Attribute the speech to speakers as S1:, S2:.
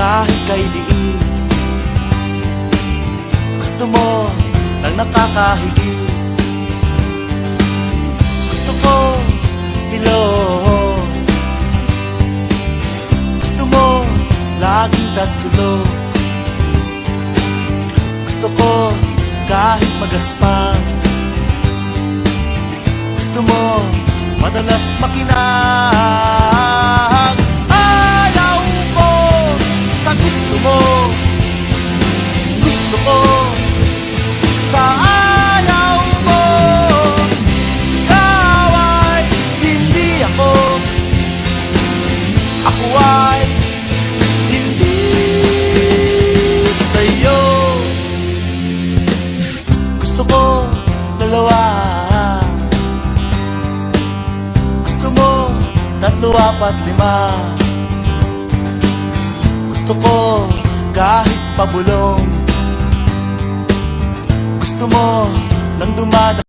S1: kahit kay liit. Gusto mo lang nakakahigit. Gusto ko bilog. Gusto mo laging tatsulog. Gusto ko kahit magaspang. Gusto mo madalas makinang. Ayaw ko sa gusto mo. Gusto ko sa ayaw mo. Ikaw ay hindi ako. Ako ay hindi sa'yo. Gusto ko dalawa. Gusto mo tatlo, apat, lima. Gusto ko kahit pabulong. Gusto mo nang dumada